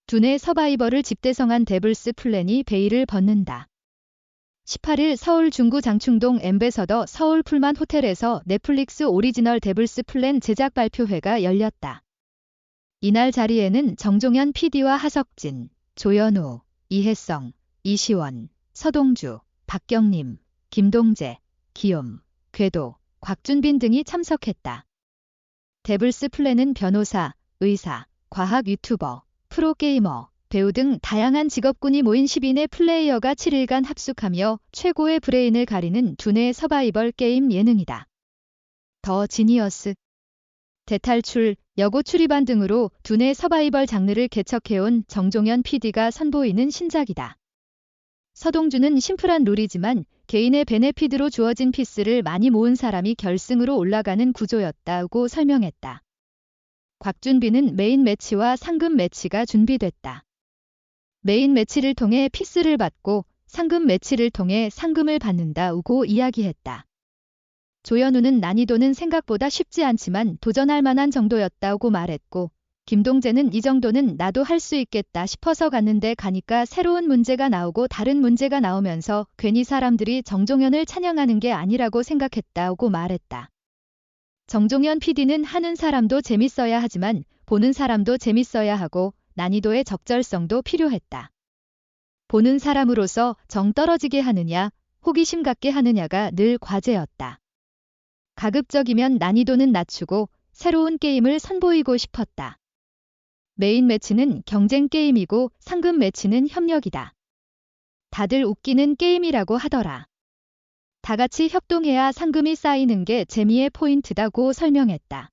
두뇌 서바이벌을 집대성한 데블스 플랜이 베일을 벗는다. 18일 서울 중구 장충동 엠베서더 서울 풀만 호텔에서 넷플릭스 오리지널 데블스 플랜 제작 발표회가 열렸다. 이날 자리에는 정종현 PD와 하석진, 조연우, 이혜성, 이시원, 서동주, 박경림, 김동재, 기욤, 궤도, 곽준빈 등이 참석했다. 데블스 플랜은 변호사, 의사, 과학 유튜버, 프로게이머, 배우 등 다양한 직업군이 모인 10인의 플레이어가 7일간 합숙하며 최고의 브레인을 가리는 두뇌 서바이벌 게임 예능이다. 더 지니어스, 대탈출, 여고 출입반 등으로 두뇌 서바이벌 장르를 개척해온 정종현 PD가 선보이는 신작이다. 서동주는 심플한 룰이지만 개인의 베네핏으로 주어진 피스를 많이 모은 사람이 결승으로 올라가는 구조였다고 설명했다. 곽준빈은 메인 매치와 상금 매치가 준비됐다. 메인 매치를 통해 피스를 받고 상금 매치를 통해 상금을 받는다고 이야기했다. 조연우는 난이도는 생각보다 쉽지 않지만 도전할 만한 정도였다고 말했고, 김동재는 이 정도는 나도 할 수 있겠다 싶어서 갔는데 가니까 새로운 문제가 나오고 다른 문제가 나오면서 괜히 사람들이 정종현을 찬양하는 게 아니라고 생각했다고 말했다. 정종현 PD는 하는 사람도 재밌어야 하지만 보는 사람도 재밌어야 하고 난이도의 적절성도 필요했다. 보는 사람으로서 정 떨어지게 하느냐, 호기심 갖게 하느냐가 늘 과제였다. 가급적이면 난이도는 낮추고 새로운 게임을 선보이고 싶었다. 메인 매치는 경쟁 게임이고 상금 매치는 협력이다. 다들 웃기는 게임이라고 하더라. 다 같이 협동해야 상금이 쌓이는 게 재미의 포인트다고 설명했다.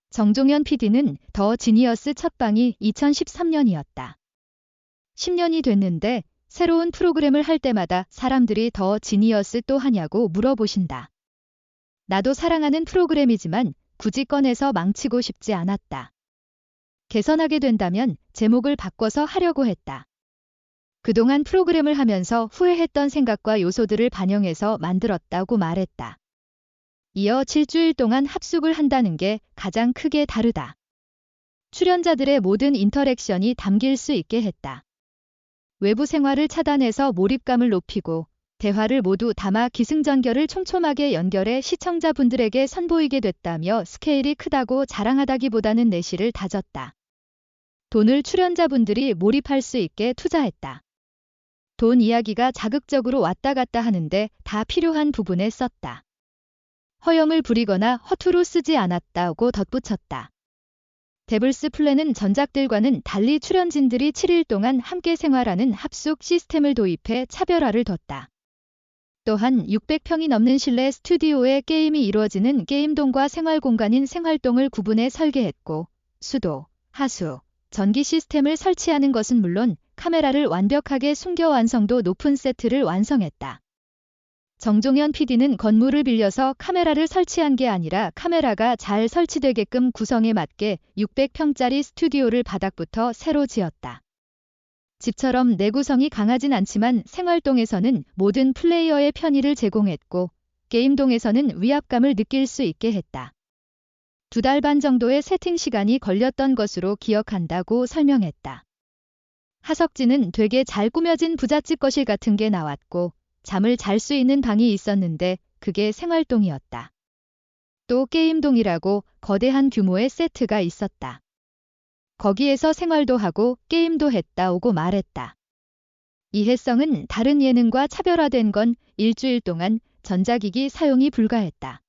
정종현 PD는 더 지니어스 첫 방이 2013년이었다. 10년이 됐는데 새로운 프로그램을 할 때마다 사람들이 더 지니어스 또 하냐고 물어보신다. 나도 사랑하는 프로그램이지만 굳이 꺼내서 망치고 싶지 않았다. 개선하게 된다면 제목을 바꿔서 하려고 했다. 그동안 프로그램을 하면서 후회했던 생각과 요소들을 반영해서 만들었다고 말했다. 이어 7주일 동안 합숙을 한다는 게 가장 크게 다르다. 출연자들의 모든 인터랙션이 담길 수 있게 했다. 외부 생활을 차단해서 몰입감을 높이고 대화를 모두 담아 기승전결을 촘촘하게 연결해 시청자분들에게 선보이게 됐다며 스케일이 크다고 자랑하다기보다는 내실을 다졌다. 돈을 출연자분들이 몰입할 수 있게 투자했다. 돈 이야기가 자극적으로 왔다 갔다 하는데 다 필요한 부분에 썼다. 허영을 부리거나 허투루 쓰지 않았다고 덧붙였다. 데블스 플랜은 전작들과는 달리 출연진들이 7일 동안 함께 생활하는 합숙 시스템을 도입해 차별화를 뒀다. 또한 600평이 넘는 실내 스튜디오에 게임이 이루어지는 게임동과 생활공간인 생활동을 구분해 설계했고, 수도, 하수, 전기 시스템을 설치하는 것은 물론 카메라를 완벽하게 숨겨 완성도 높은 세트를 완성했다. 정종현 PD는 건물을 빌려서 카메라를 설치한 게 아니라 카메라가 잘 설치되게끔 구성에 맞게 600평짜리 스튜디오를 바닥부터 새로 지었다. 집처럼 내구성이 강하진 않지만 생활동에서는 모든 플레이어의 편의를 제공했고 게임동에서는 위압감을 느낄 수 있게 했다. 2달 반 정도의 세팅 시간이 걸렸던 것으로 기억한다고 설명했다. 하석진은 되게 잘 꾸며진 부잣집 거실 같은 게 나왔고 잠을 잘 수 있는 방이 있었는데 그게 생활동이었다. 또 게임동이라고 거대한 규모의 세트가 있었다. 거기에서 생활도 하고 게임도 했다고 말했다. 이혜성은 다른 예능과 차별화된 건 일주일 동안 전자기기 사용이 불가했다.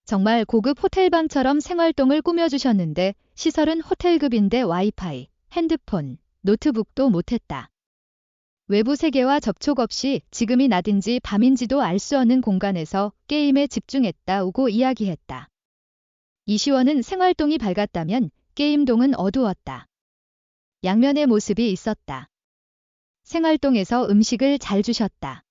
정말 고급 호텔방처럼 생활동을 꾸며주셨는데 시설은 호텔급인데 와이파이, 핸드폰, 노트북도 못했다. 외부 세계와 접촉 없이 지금이 낮인지 밤인지도 알 수 없는 공간에서 게임에 집중했다고 이야기했다. 이시원은 생활동이 밝았다면 게임동은 어두웠다. 양면의 모습이 있었다. 생활동에서 음식을 잘 주셨다.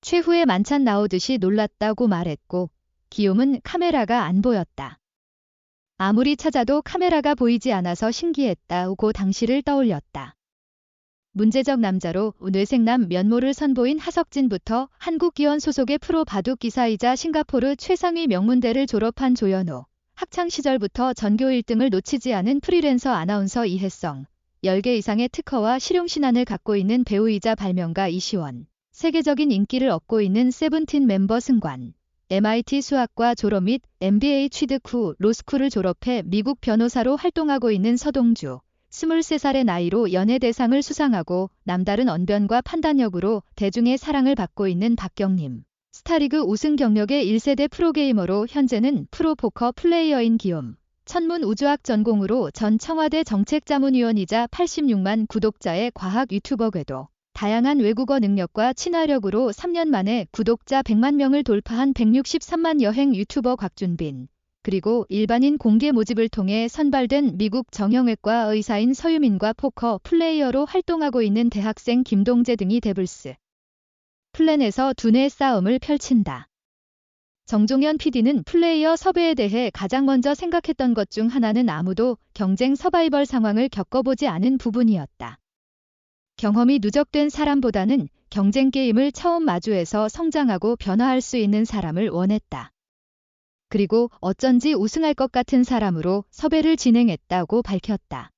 최후의 만찬 나오듯이 놀랐다고 말했고 기욤은 카메라가 안 보였다. 아무리 찾아도 카메라가 보이지 않아서 신기했다고 당시를 떠올렸다. 문제적 남자로 뇌생남 면모를 선보인 하석진부터 한국기원 소속의 프로 바둑 기사이자 싱가포르 최상위 명문대를 졸업한 조연우, 학창시절부터 전교 1등을 놓치지 않은 프리랜서 아나운서 이혜성, 10개 이상의 특허와 실용신안을 갖고 있는 배우이자 발명가 이시원. 세계적인 인기를 얻고 있는 세븐틴 멤버 승관. MIT 수학과 졸업 및 MBA 취득 후 로스쿨을 졸업해 미국 변호사로 활동하고 있는 서동주. 23살의 나이로 연예대상을 수상하고 남다른 언변과 판단력으로 대중의 사랑을 받고 있는 박경림. 스타리그 우승 경력의 1세대 프로게이머로 현재는 프로포커 플레이어인 기욤. 천문 우주학 전공으로 전 청와대 정책자문위원이자 86만 구독자의 과학 유튜버 궤도. 다양한 외국어 능력과 친화력으로 3년 만에 구독자 100만 명을 돌파한 163만 여행 유튜버 곽준빈. 그리고 일반인 공개 모집을 통해 선발된 미국 정형외과 의사인 서유민과 포커 플레이어로 활동하고 있는 대학생 김동재 등이 데블스 플랜에서 두뇌 싸움을 펼친다. 정종현 PD는 플레이어 섭외에 대해 가장 먼저 생각했던 것 중 하나는 아무도 경쟁 서바이벌 상황을 겪어보지 않은 부분이었다. 경험이 누적된 사람보다는 경쟁 게임을 처음 마주해서 성장하고 변화할 수 있는 사람을 원했다. 그리고 어쩐지 우승할 것 같은 사람으로 섭외를 진행했다고 밝혔다.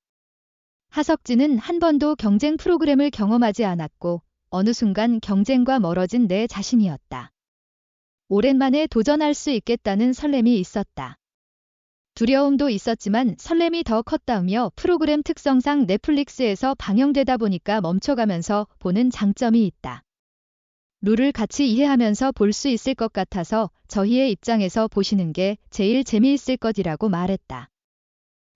하석진은 한 번도 경쟁 프로그램을 경험하지 않았고 어느 순간 경쟁과 멀어진 내 자신이었다. 오랜만에 도전할 수 있겠다는 설렘이 있었다. 두려움도 있었지만 설렘이 더 컸다며 프로그램 특성상 넷플릭스에서 방영되다 보니까 멈춰가면서 보는 장점이 있다. 룰을 같이 이해하면서 볼 수 있을 것 같아서 저희의 입장에서 보시는 게 제일 재미있을 것이라고 말했다.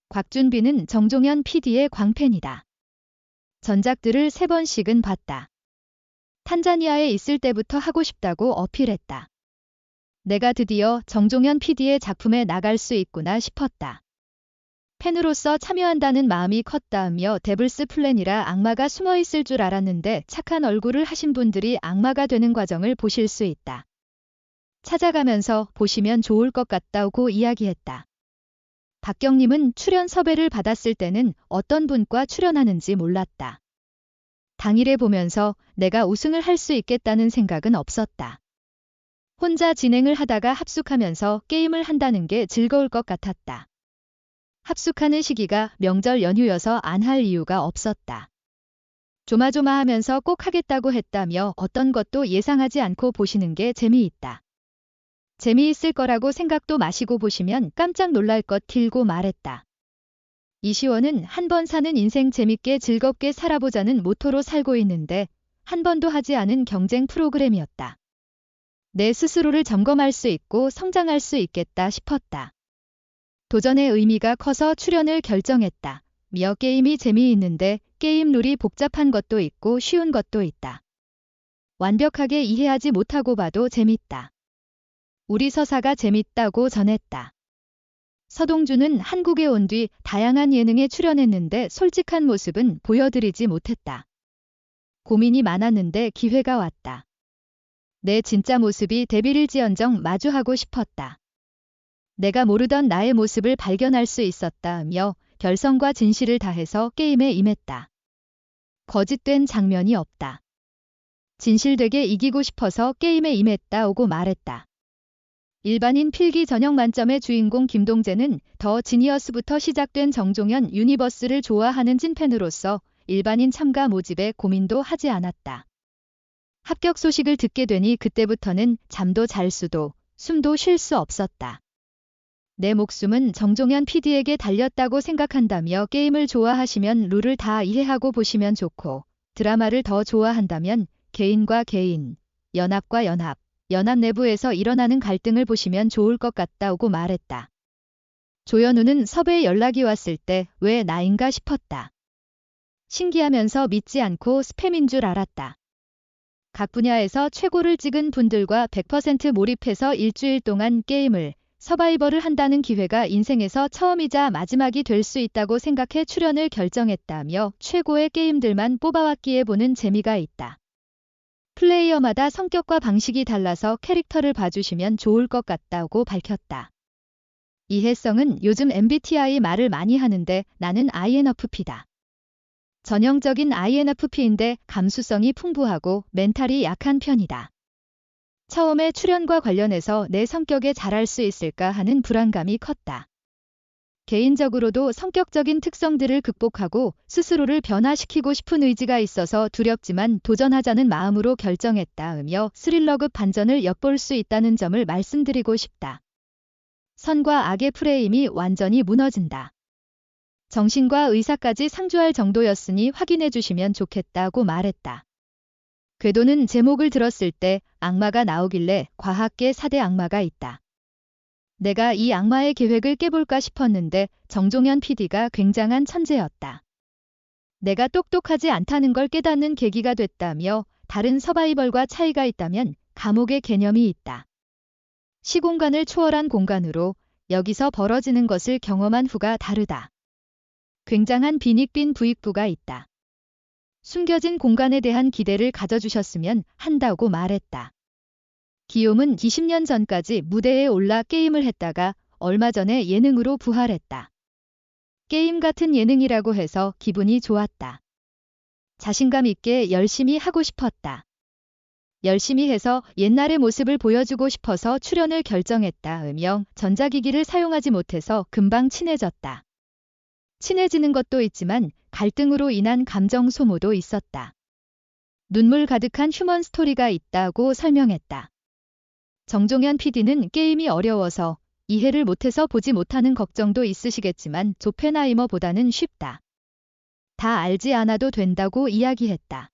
곽준빈은 정종현 PD의 광팬이다. 전작들을 3번씩은 봤다. 탄자니아에 있을 때부터 하고 싶다고 어필했다. 내가 드디어 정종현 PD의 작품에 나갈 수 있구나 싶었다. 팬으로서 참여한다는 마음이 컸다며 데블스 플랜이라 악마가 숨어있을 줄 알았는데 착한 얼굴을 하신 분들이 악마가 되는 과정을 보실 수 있다. 찾아가면서 보시면 좋을 것 같다고 이야기했다. 박경림은 출연 섭외를 받았을 때는 어떤 분과 출연하는지 몰랐다. 당일에 보면서 내가 우승을 할 수 있겠다는 생각은 없었다. 혼자 진행을 하다가 합숙하면서 게임을 한다는 게 즐거울 것 같았다. 합숙하는 시기가 명절 연휴여서 안 할 이유가 없었다. 조마조마하면서 꼭 하겠다고 했다며 어떤 것도 예상하지 않고 보시는 게 재미있다. 재미있을 거라고 생각도 마시고 보시면 깜짝 놀랄 것 길고 말했다. 이시원은 한 번 사는 인생 재밌게 즐겁게 살아보자는 모토로 살고 있는데 한 번도 하지 않은 경쟁 프로그램이었다. 내 스스로를 점검할 수 있고 성장할 수 있겠다 싶었다. 도전의 의미가 커서 출연을 결정했다. 며 게임이 재미있는데 게임 룰이 복잡한 것도 있고 쉬운 것도 있다. 완벽하게 이해하지 못하고 봐도 재밌다. 우리 서사가 재밌다고 전했다. 서동주는 한국에 온 뒤 다양한 예능에 출연했는데 솔직한 모습은 보여드리지 못했다. 고민이 많았는데 기회가 왔다. 내 진짜 모습이 데뷔일지언정 마주하고 싶었다. 내가 모르던 나의 모습을 발견할 수 있었다며 결성과 진실을 다해서 게임에 임했다. 거짓된 장면이 없다. 진실되게 이기고 싶어서 게임에 임했다고 말했다. 일반인 필기 전형 만점의 주인공 김동재는 더 지니어스부터 시작된 정종현 유니버스를 좋아하는 찐팬으로서 일반인 참가 모집에 고민도 하지 않았다. 합격 소식을 듣게 되니 그때부터는 잠도 잘 수도 숨도 쉴 수 없었다. 내 목숨은 정종현 PD에게 달렸다고 생각한다며 게임을 좋아하시면 룰을 다 이해하고 보시면 좋고 드라마를 더 좋아한다면 개인과 개인, 연합과 연합, 연합 내부에서 일어나는 갈등을 보시면 좋을 것 같다고 말했다. 조현우는 섭외 연락이 왔을 때 왜 나인가 싶었다. 신기하면서 믿지 않고 스팸인 줄 알았다. 각 분야에서 최고를 찍은 분들과 100% 몰입해서 일주일 동안 게임을, 서바이벌을 한다는 기회가 인생에서 처음이자 마지막이 될 수 있다고 생각해 출연을 결정했다며 최고의 게임들만 뽑아왔기에 보는 재미가 있다. 플레이어마다 성격과 방식이 달라서 캐릭터를 봐주시면 좋을 것 같다고 밝혔다. 이혜성은 요즘 MBTI 말을 많이 하는데 나는 INFP다. 전형적인 INFP인데 감수성이 풍부하고 멘탈이 약한 편이다. 처음에 출연과 관련해서 내 성격에 잘할 수 있을까 하는 불안감이 컸다. 개인적으로도 성격적인 특성들을 극복하고 스스로를 변화시키고 싶은 의지가 있어서 두렵지만 도전하자는 마음으로 결정했다으며 스릴러급 반전을 엿볼 수 있다는 점을 말씀드리고 싶다. 선과 악의 프레임이 완전히 무너진다. 정신과 의사까지 상주할 정도였으니 확인해 주시면 좋겠다고 말했다. 궤도는 제목을 들었을 때 악마가 나오길래 과학계 4대 악마가 있다. 내가 이 악마의 계획을 깨볼까 싶었는데 정종현 PD가 굉장한 천재였다. 내가 똑똑하지 않다는 걸 깨닫는 계기가 됐다며 다른 서바이벌과 차이가 있다면 감옥의 개념이 있다. 시공간을 초월한 공간으로 여기서 벌어지는 것을 경험한 후가 다르다. 굉장한 빈익빈 부익부가 있다. 숨겨진 공간에 대한 기대를 가져주셨으면 한다고 말했다. 기욤은 20년 전까지 무대에 올라 게임을 했다가 얼마 전에 예능으로 부활했다. 게임 같은 예능이라고 해서 기분이 좋았다. 자신감 있게 열심히 하고 싶었다. 열심히 해서 옛날의 모습을 보여주고 싶어서 출연을 결정했다으며 전자기기를 사용하지 못해서 금방 친해졌다. 친해지는 것도 있지만 갈등으로 인한 감정 소모도 있었다. 눈물 가득한 휴먼 스토리가 있다고 설명했다. 정종현 PD는 게임이 어려워서 이해를 못해서 보지 못하는 걱정도 있으시겠지만 조펜하이머보다는 쉽다. 다 알지 않아도 된다고 이야기했다.